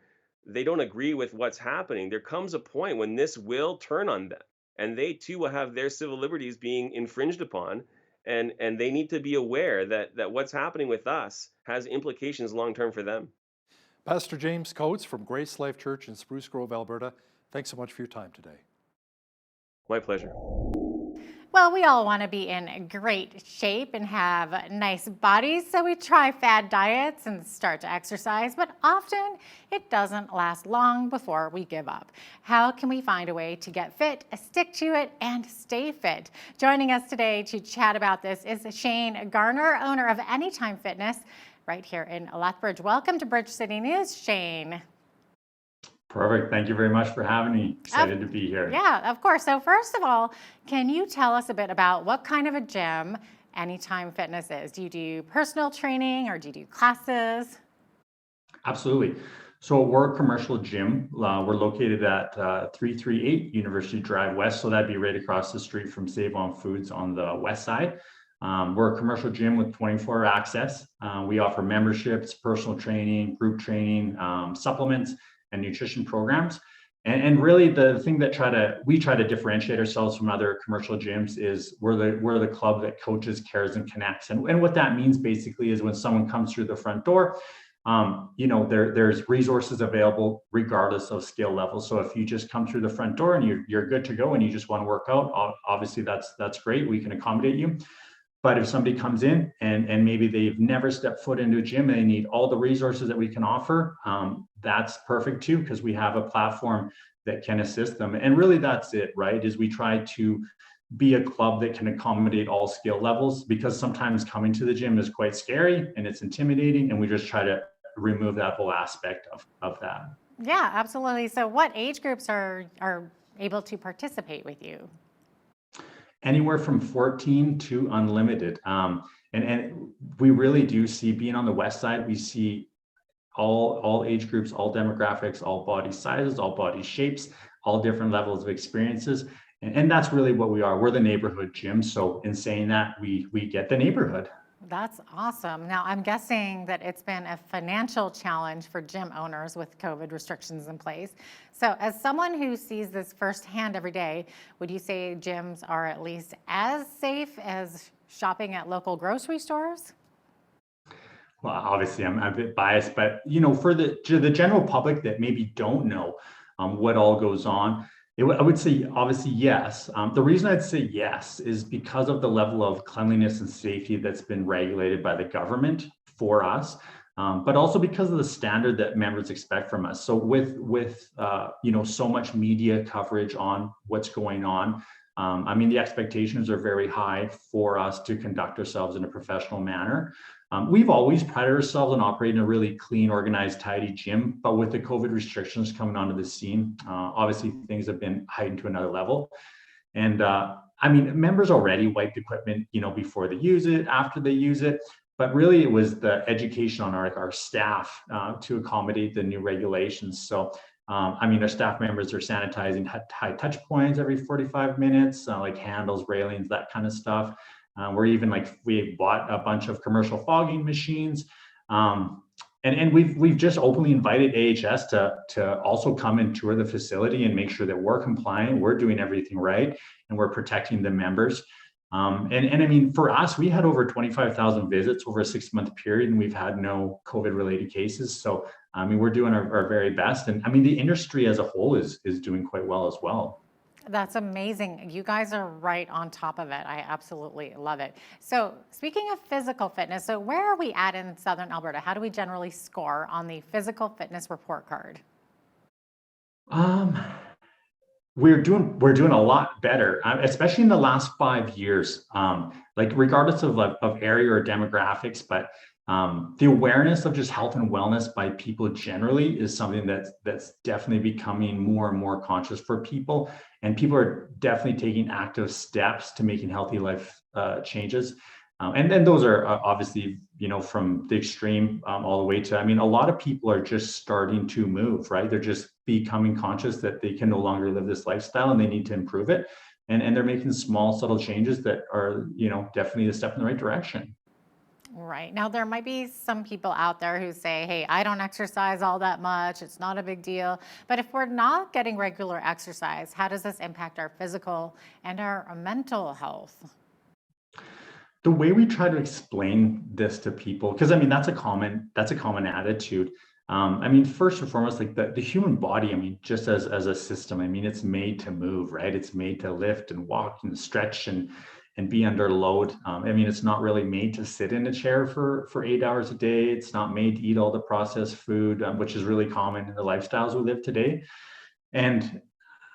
C: they don't agree with what's happening, there comes a point when this will turn on them, and they too will have their civil liberties being infringed upon. And they need to be aware that what's happening with us has implications long-term for them.
A: Pastor James Coates from Grace Life Church in Spruce Grove, Alberta, thanks so much for your time today.
C: My pleasure.
R: Well, we all want to be in great shape and have nice bodies, so we try fad diets and start to exercise, but often it doesn't last long before we give up. How can we find a way to get fit, stick to it, and stay fit? Joining us today to chat about this is Shane Garner, owner of Anytime Fitness, right here in Lethbridge. Welcome to Bridge City News, Shane.
S: Perfect. Thank you very much for having me. Excited to be here.
R: Yeah, of course. So first of all, can you tell us a bit about what kind of a gym Anytime Fitness is? Do you do personal training or do you do classes?
S: Absolutely. So we're a commercial gym. We're located at 338 University Drive West. So that'd be right across the street from Save On Foods on the west side. We're a commercial gym with 24-hour access. We offer memberships, personal training, group training, supplements, and nutrition programs. And really the thing that we try to differentiate ourselves from other commercial gyms is we're the club that coaches, cares, and connects. And what that means basically is when someone comes through the front door, you know, there's resources available regardless of skill level. So if you just come through the front door and you're good to go and you just want to work out, obviously that's great. We can accommodate you. But if somebody comes in and maybe they've never stepped foot into a gym and they need all the resources that we can offer, that's perfect too, because we have a platform that can assist them. And really that's it, right? Is we try to be a club that can accommodate all skill levels, because sometimes coming to the gym is quite scary and it's intimidating, and we just try to remove that whole aspect of that.
R: Yeah, absolutely. So what age groups are able to participate with you?
S: Anywhere from 14 to unlimited. And we really do see, being on the west side, we see all age groups, all demographics, all body sizes, all body shapes, all different levels of experiences. And that's really what we are. We're the neighborhood gym. So in saying that, we get the neighborhood.
R: That's awesome. Now, I'm guessing that it's been a financial challenge for gym owners with COVID restrictions in place. So as someone who sees this firsthand every day, would you say gyms are at least as safe as shopping at local grocery stores?
S: Well, obviously I'm a bit biased, but you know, for the general public that maybe don't know what all goes on, I would say obviously yes. The reason I'd say yes is because of the level of cleanliness and safety that's been regulated by the government for us, but also because of the standard that members expect from us. So with you know, so much media coverage on what's going on, I mean, the expectations are very high for us to conduct ourselves in a professional manner. We've always prided ourselves on operating a really clean, organized, tidy gym, but with the COVID restrictions coming onto the scene, obviously things have been heightened to another level. And I mean, members already wipe equipment, you know, before they use it, after they use it, but really it was the education on our staff to accommodate the new regulations. So, I mean, our staff members are sanitizing high touch points every 45 minutes, like handles, railings, that kind of stuff. We're even we bought a bunch of commercial fogging machines, and we've just openly invited AHS to also come and tour the facility and make sure that we're compliant, we're doing everything right, and we're protecting the members. And I mean, for us, we had over 25,000 visits over a 6-month period, and we've had no COVID-related cases. So I mean, we're doing our very best, and I mean, the industry as a whole is doing quite well as well.
R: That's amazing. You guys are right on top of it. I absolutely love it. So speaking of physical fitness, so where are we at in Southern Alberta? How do we generally score on the physical fitness report card?
S: We're doing a lot better, especially in the last 5 years. Like regardless of area or demographics, but the awareness of just health and wellness by people generally is something that's definitely becoming more and more conscious for people, and people are definitely taking active steps to making healthy life changes. And then those are obviously, you know, from the extreme all the way to, I mean, a lot of people are just starting to move, right? They're just becoming conscious that they can no longer live this lifestyle and they need to improve it. And they're making small, subtle changes that are, you know, definitely a step in the right direction.
R: Right. Now, there might be some people out there who say, hey, I don't exercise all that much. It's not a big deal. But if we're not getting regular exercise, how does this impact our physical and our mental health?
S: The way we try to explain this to people, because I mean, that's a common attitude. I mean, first and foremost, like the human body, I mean, just as a system, I mean, it's made to move, right? It's made to lift and walk and stretch and be under load. I mean, it's not really made to sit in a chair for 8 hours a day. It's not made to eat all the processed food, which is really common in the lifestyles we live today. And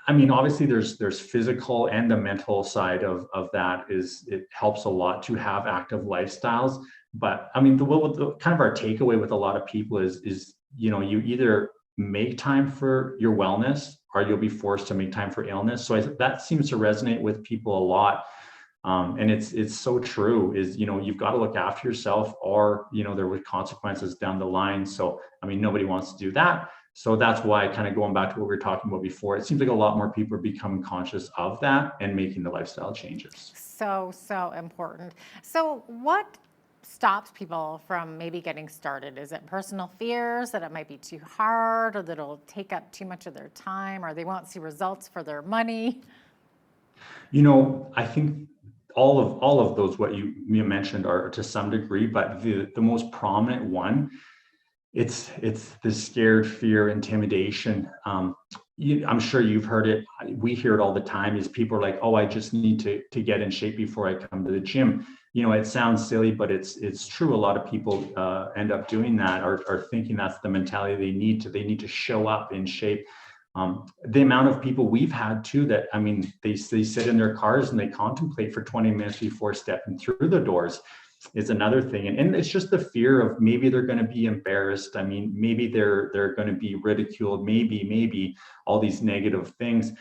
S: I mean, obviously there's physical and the mental side of that. It helps a lot to have active lifestyles. But I mean, the kind of our takeaway with a lot of people is, you know, you either make time for your wellness or you'll be forced to make time for illness. So that seems to resonate with people a lot. And it's so true, is, you know, you've got to look after yourself, or, you know, there were consequences down the line. So, I mean, nobody wants to do that. So that's why, kind of going back to what we were talking about before, it seems like a lot more people are becoming conscious of that and making the lifestyle changes.
R: So important. So what stops people from maybe getting started? Is it personal fears that it might be too hard, or that it'll take up too much of their time, or they won't see results for their money?
S: You know, I think all of those, what you mentioned, are to some degree, but the most prominent one it's the scared fear, intimidation. I'm sure you've heard it. We hear it all the time. Is people are like, oh, I just need to get in shape before I come to the gym. It sounds silly, but it's true. A lot of people end up doing that, or thinking that's the mentality they need to show up in shape. The amount of people we've had too that, I mean, they sit in their cars and they contemplate for 20 minutes before stepping through the doors is another thing. And it's just the fear of maybe they're going to be embarrassed. I mean, maybe they're going to be ridiculed, maybe all these negative things.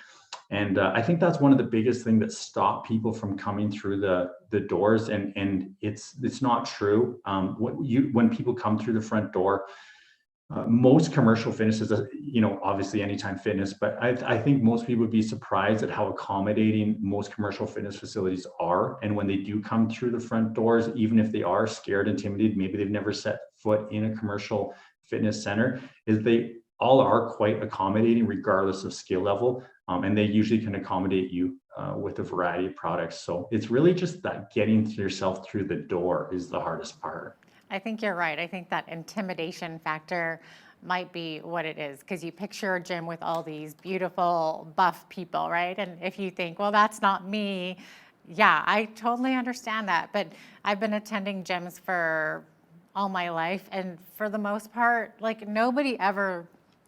S: And I think that's one of the biggest things that stop people from coming through the doors. And it's not true. When people come through the front door, most commercial fitnesses, obviously Anytime Fitness, but I think most people would be surprised at how accommodating most commercial fitness facilities are. And when they do come through the front doors, even if they are scared, intimidated, maybe they've never set foot in a commercial fitness center, is they all are quite accommodating regardless of skill level. And they usually can accommodate you with a variety of products. So it's really just that getting yourself through the door is the hardest part.
R: I think you're right. I think that intimidation factor might be what it is, because you picture a gym with all these beautiful buff people, right? And if you think, well, that's not me, yeah, I totally understand that. But I've been attending gyms for all my life, and for the most part, like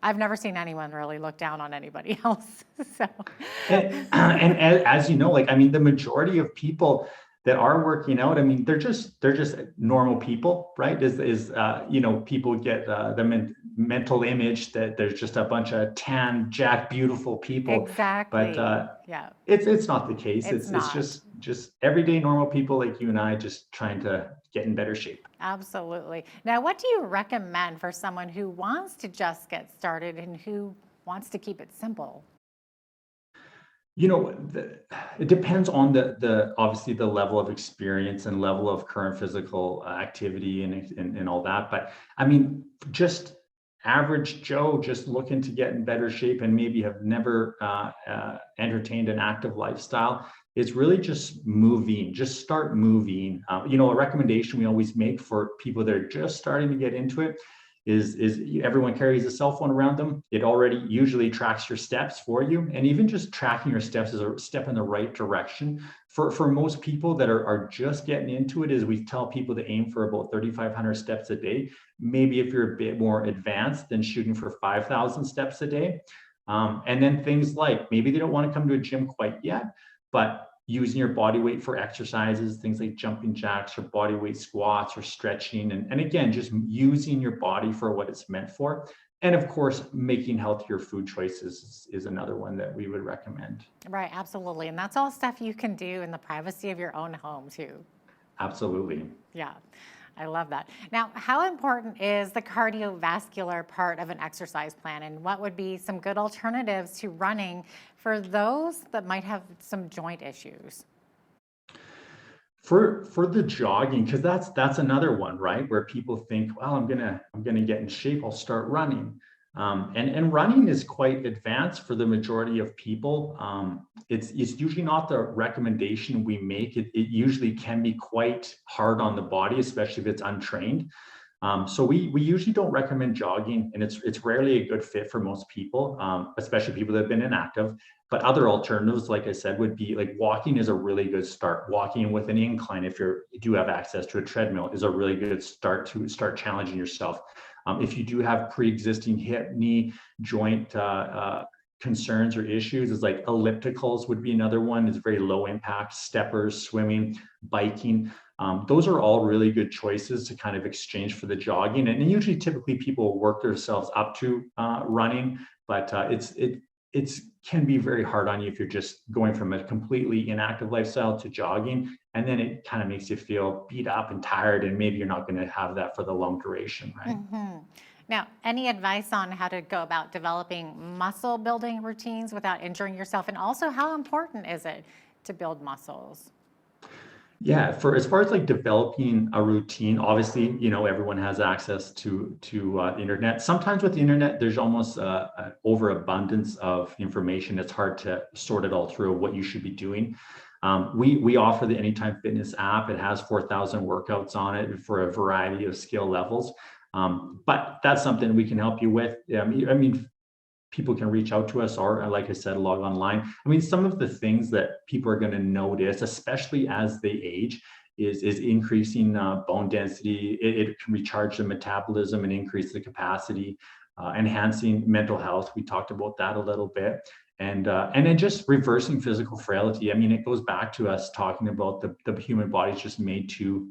R: I've never seen anyone really look down on anybody else. So,
S: and as you know, the majority of people that are working out, I mean, they're just normal people, right? People get the mental image that there's just a bunch of tan, jacked, beautiful people.
R: Exactly.
S: But
R: yeah,
S: it's not the case.
R: It's not.
S: just everyday normal people like you and I, just trying to get in better shape.
R: Absolutely. Now, what do you recommend for someone who wants to just get started and who wants to keep it simple?
S: It depends on the obviously the level of experience and level of current physical activity and all that. But I mean, just average Joe, just looking to get in better shape and maybe have never entertained an active lifestyle, it's really just moving. Just start moving. A recommendation we always make for people that are just starting to get into it is everyone carries a cell phone around them. It already usually tracks your steps for you. And even just tracking your steps is a step in the right direction. For most people that are just getting into it, is we tell people to aim for about 3,500 steps a day. Maybe if you're a bit more advanced, then shooting for 5,000 steps a day. And then things like, maybe they don't want to come to a gym quite yet, but using your body weight for exercises, things like jumping jacks or body weight squats or stretching. And again, just using your body for what it's meant for. And of course, making healthier food choices is another one that we would recommend.
R: Right, absolutely. And that's all stuff you can do in the privacy of your own home too.
S: Absolutely.
R: Yeah. I love that. Now, how important is the cardiovascular part of an exercise plan, and what would be some good alternatives to running for those that might have some joint issues?
S: For the jogging, because that's another one, right? Where people think, well, I'm gonna get in shape, I'll start running. And running is quite advanced for the majority of people. It's usually not the recommendation we make. It usually can be quite hard on the body, especially if it's untrained. So we usually don't recommend jogging, and it's rarely a good fit for most people, especially people that have been inactive. But other alternatives, like I said, would be like walking is a really good start. Walking with an incline, if you do have access to a treadmill, is a really good start to start challenging yourself. If you do have pre-existing hip, knee, joint concerns or issues, is like ellipticals would be another one. It's very low impact. Steppers, swimming, biking. Those are all really good choices to kind of exchange for the jogging. And usually, typically, people work themselves up to running, but it can be very hard on you if you're just going from a completely inactive lifestyle to jogging, and then it kind of makes you feel beat up and tired, and maybe you're not going to have that for the long duration, right?
R: Mm-hmm. Now, any advice on how to go about developing muscle building routines without injuring yourself, and also how important is it to build muscles?
S: Yeah, for as far as like developing a routine, obviously, everyone has access to the internet. Sometimes with the internet, there's almost an overabundance of information. It's hard to sort it all through what you should be doing. We offer the Anytime Fitness app. It has 4,000 workouts on it for a variety of skill levels. But that's something we can help you with. I mean, people can reach out to us, or like I said, log online. I mean, some of the things that people are going to notice, especially as they age, is increasing bone density. It can recharge the metabolism and increase the capacity, enhancing mental health. We talked about that a little bit. And then just reversing physical frailty. I mean, it goes back to us talking about the human body is just made to,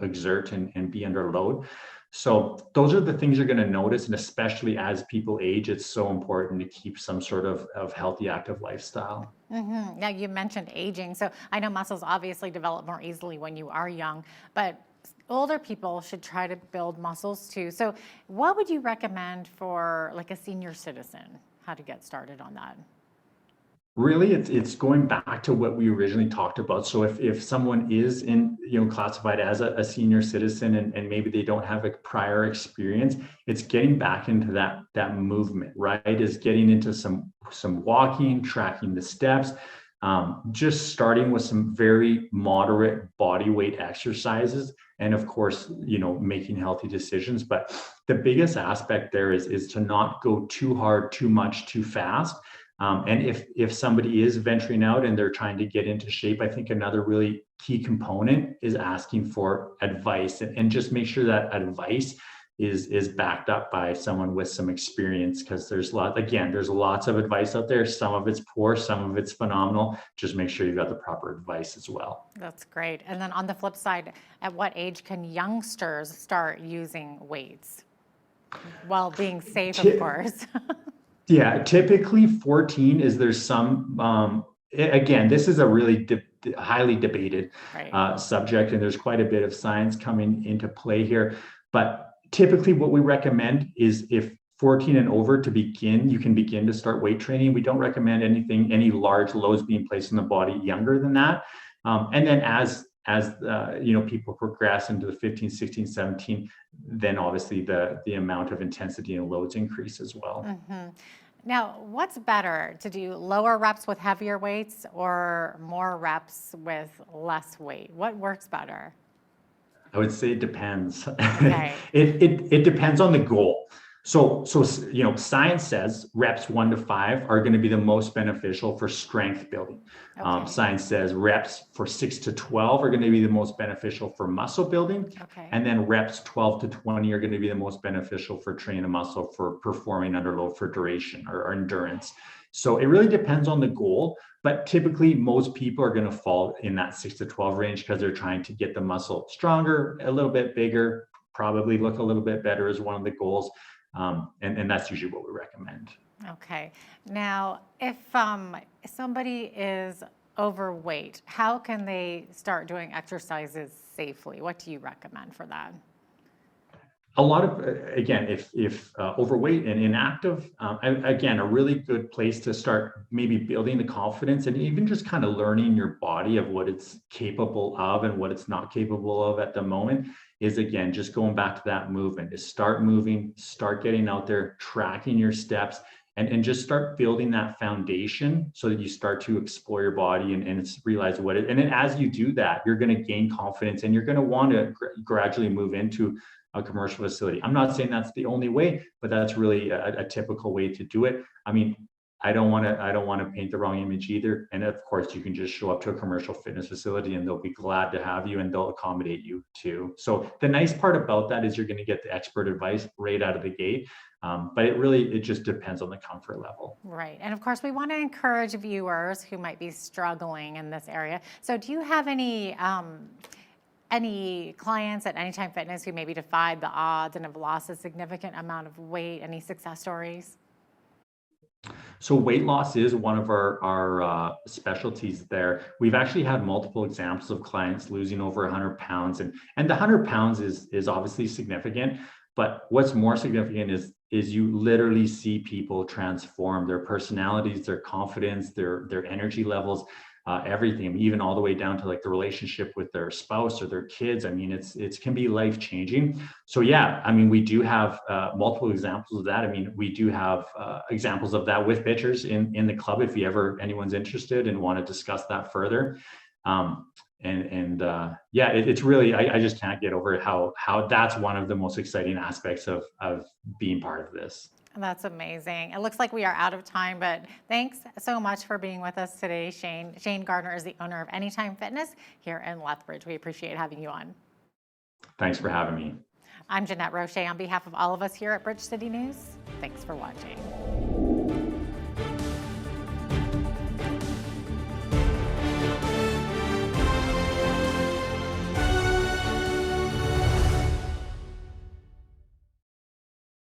S: exert and be under load. So those are the things you're going to notice. And especially as people age, it's so important to keep some sort of healthy, active lifestyle.
R: Now, you mentioned aging. So I know muscles obviously develop more easily when you are young, but older people should try to build muscles too. So what would you recommend for like a senior citizen? How to get started on that?
S: Really, it's going back to what we originally talked about. So if someone is classified as a senior citizen and maybe they don't have a prior experience, it's getting back into that movement, right? Is getting into some walking, tracking the steps, just starting with some very moderate body weight exercises, and of course, making healthy decisions. But the biggest aspect there is to not go too hard, too much, too fast. And if somebody is venturing out and they're trying to get into shape, I think another really key component is asking for advice, and just make sure that advice is backed up by someone with some experience, because there's lots of advice out there. Some of it's poor, some of it's phenomenal. Just make sure you've got the proper advice as well.
R: That's great. And then on the flip side, at what age can youngsters start using weights while being safe, of course?
S: Yeah, typically 14 is there's some, again, this is a really highly debated subject, and there's quite a bit of science coming into play here. But typically what we recommend is if 14 and over you can begin to start weight training. We don't recommend any large loads being placed in the body younger than that. And then as people progress into the 15, 16, 17, then obviously the amount of intensity and loads increase as well.
R: Mm-hmm. Now, what's better, to do lower reps with heavier weights or more reps with less weight? What works better?
S: I would say it depends.
R: Okay.
S: It depends on the goal. So science says reps 1 to 5 are going to be the most beneficial for strength building.
R: Okay.
S: Science says reps for 6 to 12 are going to be the most beneficial for muscle building.
R: Okay.
S: And then reps 12 to 20 are going to be the most beneficial for training a muscle for performing under load for duration or endurance. So it really depends on the goal, but typically most people are going to fall in that 6 to 12 range because they're trying to get the muscle stronger, a little bit bigger, probably look a little bit better is one of the goals. And that's usually what we recommend.
R: Okay. Now, if somebody is overweight, how can they start doing exercises safely? What do you recommend for that?
S: A lot of, again, if overweight and inactive, again, a really good place to start maybe building the confidence and even just kind of learning your body of what it's capable of and what it's not capable of at the moment is, again, just going back to that movement, is start moving, start getting out there, tracking your steps, and just start building that foundation so that you start to explore your body and realize what it, and then as you do that, you're going to gain confidence and you're going to want to gradually move into a commercial facility. I'm not saying that's the only way, but that's really a typical way to do it. I mean, I don't want to paint the wrong image either. And of course, you can just show up to a commercial fitness facility and they'll be glad to have you and they'll accommodate you too. So the nice part about that is you're going to get the expert advice right out of the gate. But it just depends on the comfort level.
R: Right. And of course, we want to encourage viewers who might be struggling in this area. So do you have any clients at Anytime Fitness who maybe defied the odds and have lost a significant amount of weight? Any success stories?
S: So weight loss is one of our specialties there. We've actually had multiple examples of clients losing over 100 pounds, and the 100 pounds is obviously significant. But what's more significant is you literally see people transform their personalities, their confidence, their energy levels, everything. I mean, even all the way down to like the relationship with their spouse or their kids. I mean, it can be life changing. So yeah, I mean, we do have multiple examples of that. I mean, we do have examples of that with pictures in the club if anyone's interested and want to discuss that further. yeah, it's really, I just can't get over how that's one of the most exciting aspects of being part of this.
R: That's amazing. It looks like we are out of time, but thanks so much for being with us today, Shane. Shane Gardner is the owner of Anytime Fitness here in Lethbridge. We appreciate having you on.
S: Thanks for having me.
R: I'm Jeanette Roche on behalf of all of us here at Bridge City News. Thanks for watching.